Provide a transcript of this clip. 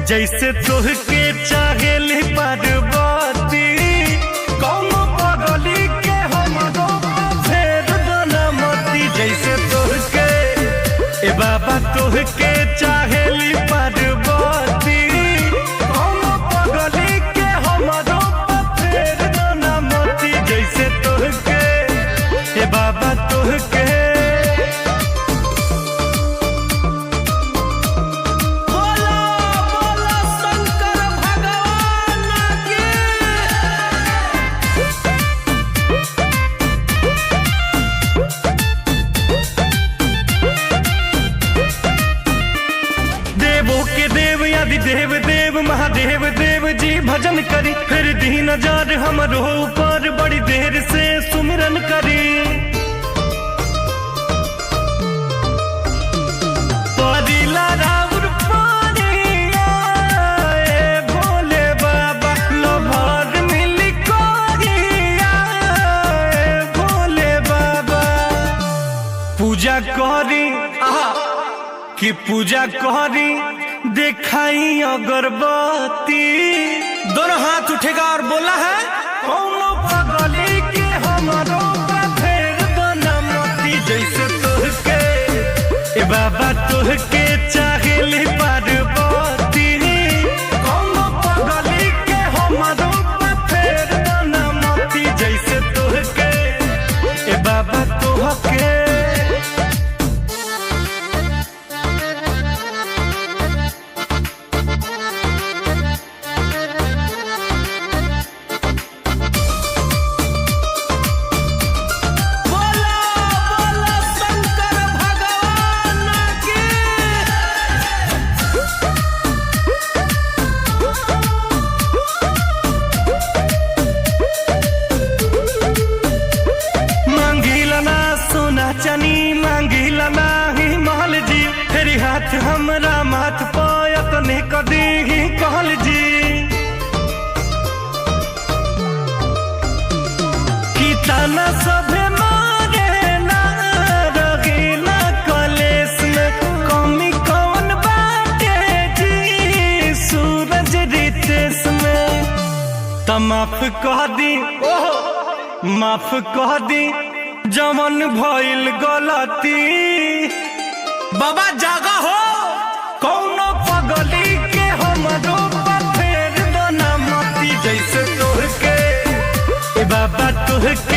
जैसे तुहके चाहेली पार्वती कौनो पगली के हमरो फेर बनमती। जैसे तुहके ए बाबा तुहके चाहेली पार्वती कौनो पगली के हमरो फेर बनमती। जैसे तुहके ए बाबा तुहके देव देव महादेव देव जी भजन करी फिर दी नजर हमरो ऊपर बड़ी देर से सुमिरन करी। परिला राउर परिया ए भोले बाबा लोभर मिली कोरिया ए भोले बाबा। पूजा करी कि पूजा करी दिखाई अगरबत्ती दोनों हाथ उठेगा और बोला है कौनो पगली के हमरो फेर बनमती। जैसे तुहके ए बाबा तुहके चाहेली पार्वती कौनो पगली के हमरो फेर बनमती। जैसे तुहके ए बाबा तुहके चनी मांगिला नाही महल जी फेरी हाथ हमरा माथ पायत ने कदी ही कहल जी। कि ताना सभे मारे ना रगीला कलेस में कमी कौन बाटे जी सूरज रितेश में। त माफ कह दी माफ कह दी जमन भइल गलती बाबा जागा हो कौनो पगली के हमरो फेर बनमती। जैसे तुहके बाबा तुहके